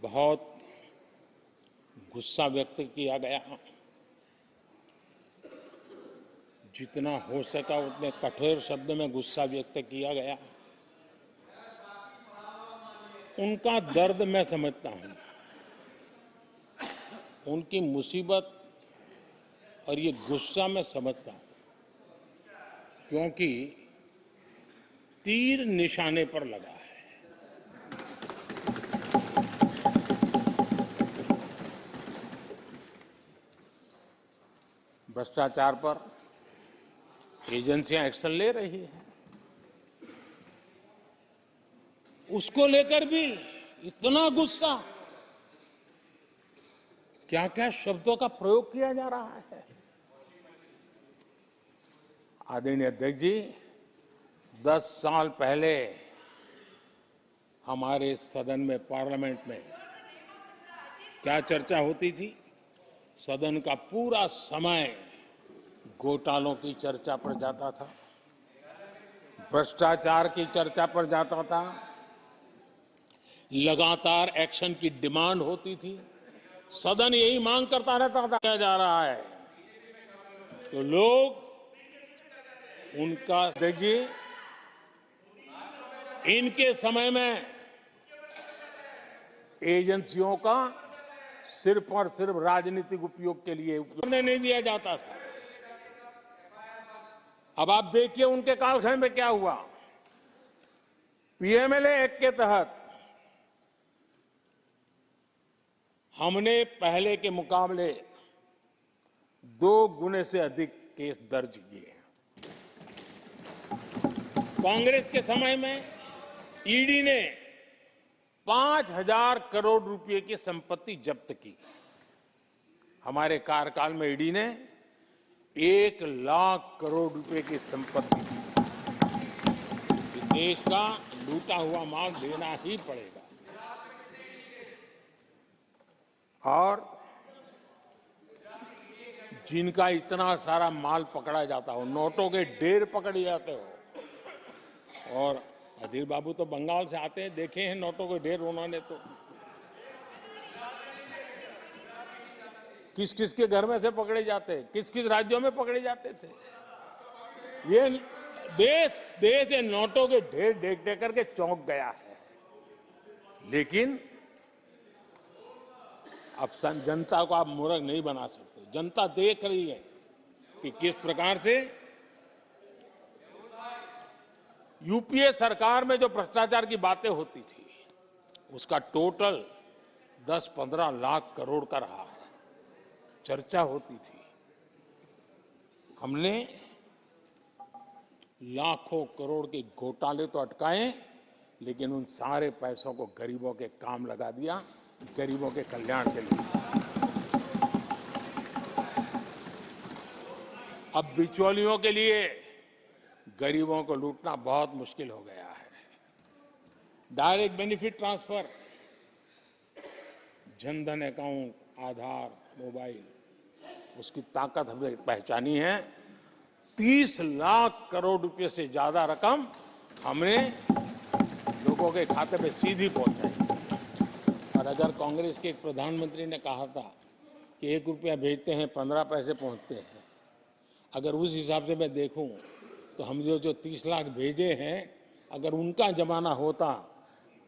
बहुत गुस्सा व्यक्त किया गया। जितना हो सका उतने कठोर शब्द में गुस्सा व्यक्त किया गया। उनका दर्द मैं समझता हूं, उनकी मुसीबत और ये गुस्सा मैं समझता हूं, क्योंकि तीर निशाने पर लगा है। भ्रष्टाचार पर एजेंसियां एक्शन ले रही हैं, उसको लेकर भी इतना गुस्सा, क्या क्या शब्दों का प्रयोग किया जा रहा है। आदरणीय अध्यक्ष जी, 10 साल पहले हमारे सदन में, पार्लियामेंट में क्या चर्चा होती थी? सदन का पूरा समय घोटालों की चर्चा पर जाता था, भ्रष्टाचार की चर्चा पर जाता था, लगातार एक्शन की डिमांड होती थी। सदन यही मांग करता रहता था, क्या जा रहा है, तो लोग उनका, देखिए इनके समय में एजेंसियों का सिर्फ और सिर्फ राजनीतिक उपयोग के लिए उपयोग नहीं दिया जाता था। अब आप देखिए उनके कालखंड में क्या हुआ। पीएमएलए एक्ट के तहत हमने पहले के मुकाबले 2 गुने से अधिक केस दर्ज किए। कांग्रेस के समय में ईडी ने 5,000 करोड़ रुपए की संपत्ति जब्त की। हमारे कार्यकाल में ईडी ने 1 लाख करोड़ रुपए की संपत्ति, देश का लूटा हुआ माल देना ही पड़ेगा। और जिनका इतना सारा माल पकड़ा जाता हो, नोटों के ढेर पकड़े जाते हो, और अधीर बाबू तो बंगाल से आते हैं, देखे हैं नोटों के ढेर उन्होंने, तो किस किस के घर में से पकड़े जाते, किस किस राज्यों में पकड़े जाते थे। ये देश ये नोटों के ढेर देख देख करके चौंक गया है। लेकिन अब जनता को आप मूर्ख नहीं बना सकते। जनता देख रही है कि किस प्रकार से यूपीए सरकार में जो भ्रष्टाचार की बातें होती थी, उसका टोटल 10-15 लाख करोड़ का रहा है, चर्चा होती थी। हमने लाखों करोड़ के घोटाले तो अटकाए, लेकिन उन सारे पैसों को गरीबों के काम लगा दिया, गरीबों के कल्याण के लिए। अब बिचौलियों के लिए गरीबों को लूटना बहुत मुश्किल हो गया है। Direct benefit transfer, Jan Dhan account, Aadhaar, mobile, उसकी ताकत हमने पहचानी है। 30 लाख करोड़ रुपए से ज्यादा रकम हमने लोगों के खाते में सीधी पहुंचाई। और अगर कांग्रेस के एक प्रधानमंत्री ने कहा था कि 1 रुपया भेजते हैं 15 पैसे पहुंचते हैं, अगर उस हिसाब से मैं देखूं तो हम जो 30 लाख भेजे हैं, अगर उनका जमाना होता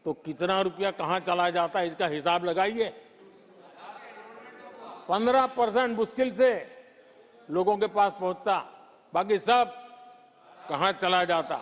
तो कितना रुपया कहां चला जाता, इसका हिसाब लगाइए। 15% मुश्किल से लोगों के पास पहुंचता, बाकी सब कहां चला जाता।